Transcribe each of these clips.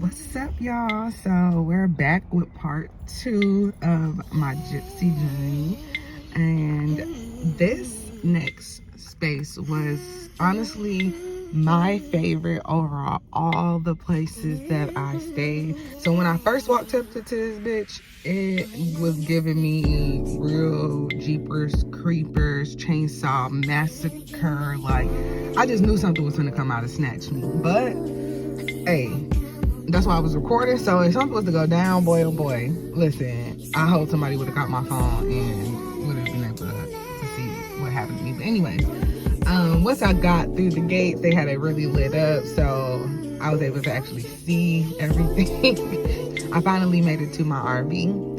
What's up, y'all? So we're back with part 2 of my Gypsy journey, and this next space was honestly my favorite overall, all the places that I stayed. So when I first walked up to this bitch, it was giving me real Jeepers Creepers Chainsaw Massacre. Like, I just knew something was gonna come out and snatch me. But hey, that's why I was recording. So if something was to go down, boy oh boy, listen, I hope somebody would have got my phone and would have been able to see what happened to me. But anyways, once I got through the gates, they had it really lit up, so I was able to actually see everything. I finally made it to my RV.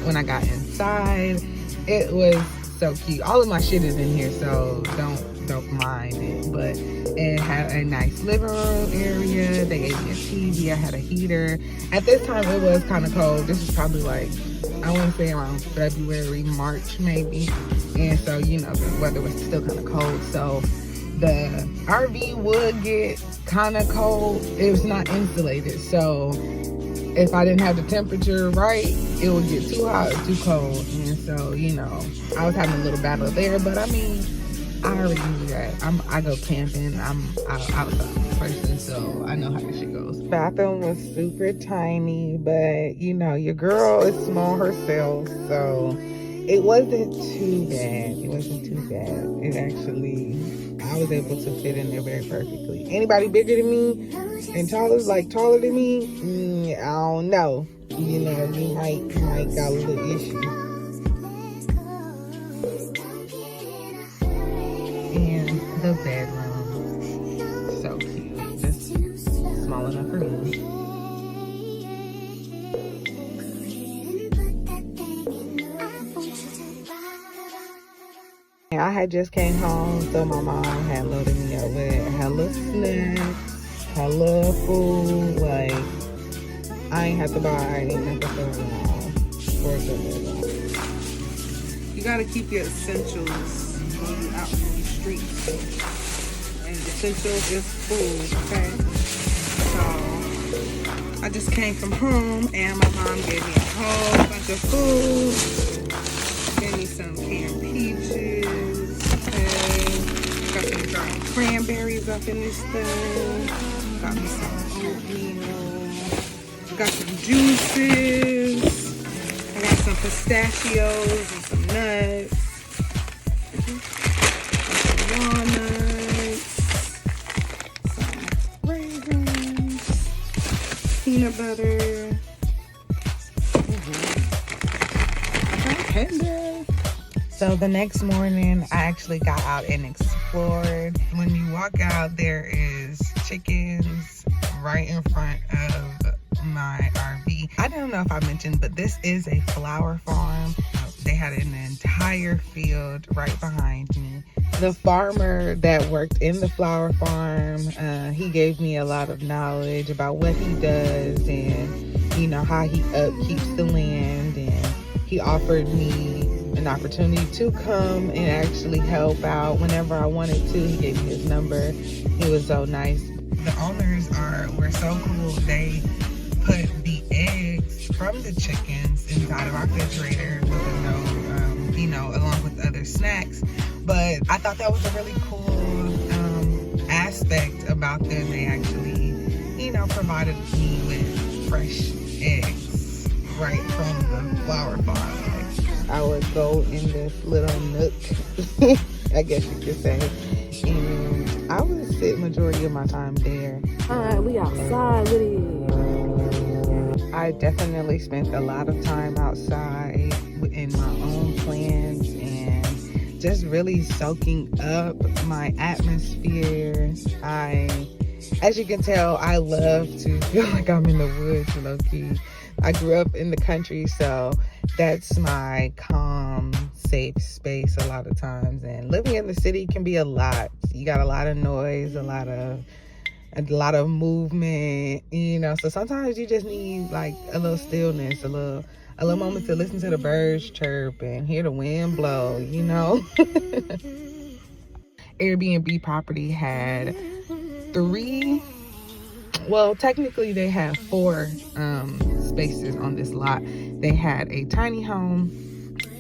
When I got inside, it was so cute. All of my shit is in here, so don't mind it. But it had a nice living room area. They gave me a TV. I had a heater. At this time, it was kind of cold. This is probably like, I want to say around February, March maybe. And so, you know, the weather was still kind of cold. So the RV would get kind of cold. It was not insulated, so if I didn't have the temperature right, it would get too hot or too cold. And so, you know, I was having a little battle there. But I mean, I already knew that. I go camping. I'm outside person, so I know how this shit goes. Bathroom was super tiny, but you know, your girl is small herself, so it wasn't too bad. It wasn't too bad. It actually, I was able to fit in there very perfectly. Anybody bigger than me and taller than me, I don't know. You know, you might got a little issue. And the bedroom, so cute. Just small enough for me. I had just came home, so my mom had loaded me up with hella snacks, hella food. Like, I ain't have to buy nothing for a. You gotta keep your essentials when you're out in the streets. And essentials is food, okay? So I just came from home and my mom gave me a whole bunch of food. Gave me some canned peaches, okay? Got some dried cranberries up in this thing. Got me some oatmeal. Got some juices. I got some pistachios and some nuts. Some walnuts. Some raisins. Peanut butter. So the next morning, I actually got out and explored. When you walk out, there is chickens right in front of my RV. I don't know if I mentioned, but this is a flower farm. They had an entire field right behind me. The farmer that worked in the flower farm, he gave me a lot of knowledge about what he does and, you know, how he upkeeps the land. And he offered me an opportunity to come and actually help out whenever I wanted to. He gave me his number. He was so nice. The owners were so cool. They put the eggs from the chickens inside of our refrigerator with a note, you know, along with other snacks. But I thought that was a really cool aspect about them. They actually, you know, provided me with fresh eggs right from the flower farm. I would go in this little nook, I guess you could say, and I would sit majority of my time there. All right, we outside with it. I definitely spent a lot of time outside in my own plants and just really soaking up my atmosphere. As you can tell, I love to feel like I'm in the woods, low-key. I grew up in the country, so that's my calm, safe space a lot of times. And living in the city can be a lot. You got a lot of noise, a lot of a lot of movement, you know. So sometimes you just need like a little stillness, a little moment to listen to the birds chirp and hear the wind blow, you know. Airbnb property had technically they had 4 spaces on this lot. They had a tiny home,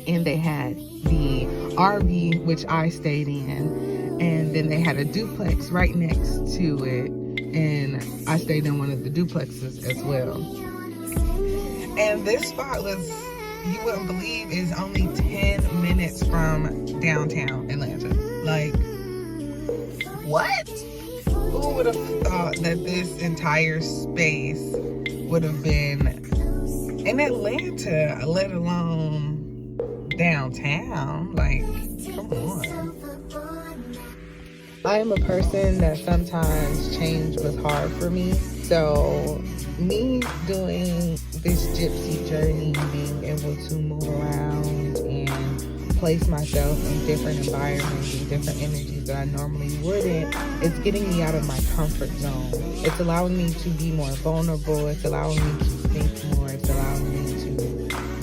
and they had the RV, which I stayed in, and then they had a duplex right next to it, and I stayed in one of the duplexes as well. And this spot was, you wouldn't believe, is only 10 minutes from downtown Atlanta. Like, what? Who would have thought that this entire space would have been in Atlanta, let alone downtown? Like, come on. I am a person that sometimes change was hard for me. So me doing this gypsy journey, being able to move around and place myself in different environments and different energies that I normally wouldn't, it's getting me out of my comfort zone. It's allowing me to be more vulnerable. It's allowing me to think more. It's allowing me to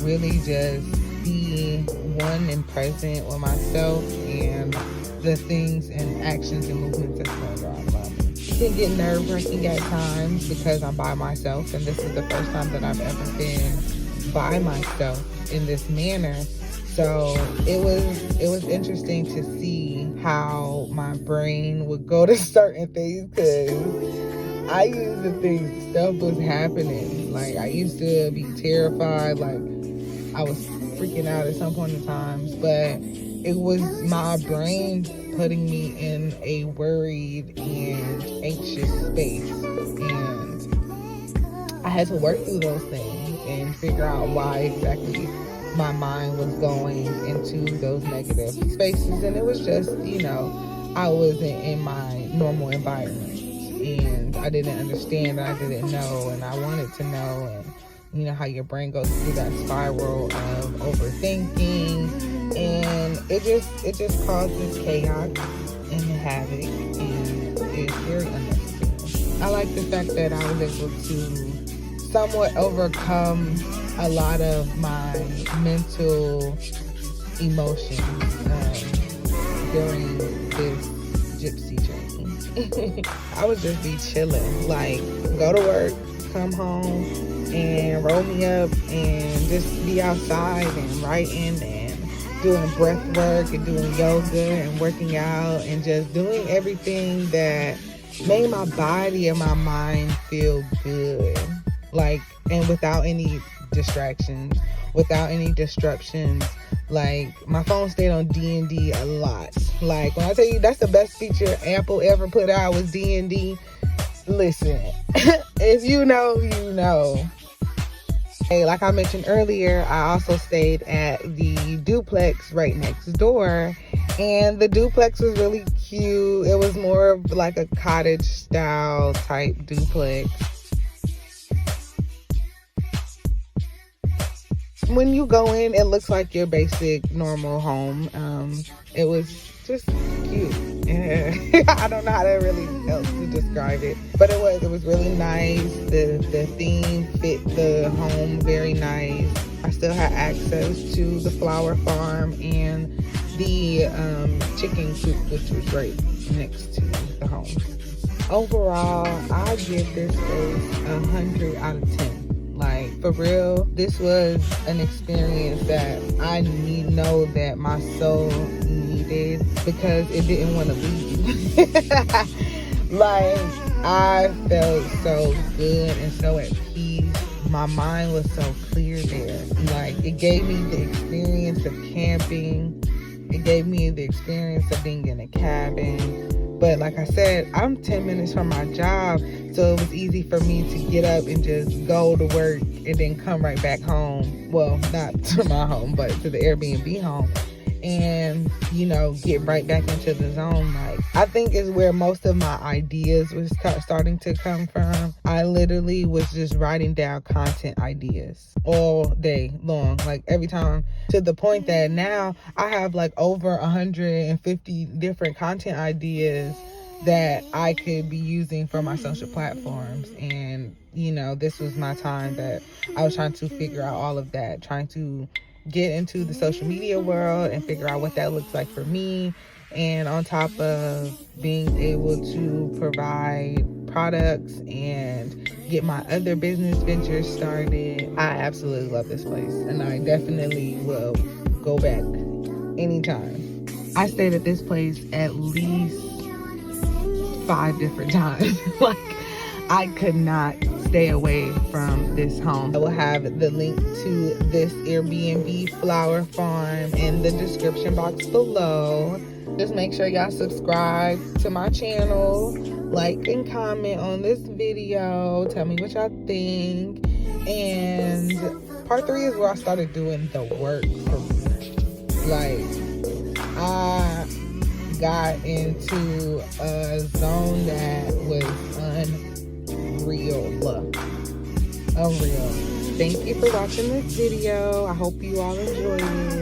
really just be one and present with myself and the things and actions and movements that's going on around me. It can get nerve-wracking at times because I'm by myself, and this is the first time that I've ever been by myself in this manner. So it was interesting to see how my brain would go to certain things, because I used to think stuff was happening. Like, I used to be terrified, like I was freaking out at some point in times, but it was my brain putting me in a worried and anxious space, and I had to work through those things and figure out why exactly my mind was going into those negative spaces. And it was just, you know, I wasn't in my normal environment, and I didn't understand, I didn't know, and I wanted to know. And you know how your brain goes through that spiral of overthinking, and it just causes chaos and havoc, and it's very unnecessary. I like the fact that I was able to somewhat overcome a lot of my mental emotions during this gypsy journey. I would just be chilling, like go to work, come home, and roll me up and just be outside and writing and doing breath work and doing yoga and working out and just doing everything that made my body and my mind feel good. Like, and without any distractions, without any disruptions. Like, my phone stayed on D&D a lot. Like, when I tell you that's the best feature Apple ever put out was D&D, listen, if you know, you know. Hey, like I mentioned earlier, I also stayed at the duplex right next door, and the duplex was really cute. It was more of like a cottage style type duplex. When you go in, it looks like your basic normal home. It was just cute. I don't know how to really else to describe it, but it was really nice. The theme fit the home very nice. I still had access to the flower farm and the chicken coop, which was right next to the home. Overall, I give this place 100 out of 10. Like, for real, this was an experience that I know that my soul needed, because it didn't want to leave. Like, I felt so good and so at peace. My mind was so clear there. Like, it gave me the experience of camping. It gave me the experience of being in a cabin. But like I said, I'm 10 minutes from my job, so it was easy for me to get up and just go to work and then come right back home. Well, not to my home, but to the Airbnb home. And, you know, get right back into the zone. Like, I think is where most of my ideas was starting to come from. I literally was just writing down content ideas all day long, like every time, to the point that now I have like over 150 different content ideas that I could be using for my social platforms. And, you know, this was my time that I was trying to figure out all of that, trying to get into the social media world and figure out what that looks like for me. And on top of being able to provide products and get my other business ventures started, I absolutely love this place. And I definitely will go back anytime. I stayed at this place at least 5 different times. Like, I could not stay away from this home. I will have the link to this Airbnb flower farm in the description box below. Just make sure y'all subscribe to my channel, like and comment on this video, tell me what y'all think. And part 3 is where I started doing the work for me. Like, I got into a zone that was unreal. Thank you for watching this video. I hope you all enjoyed it.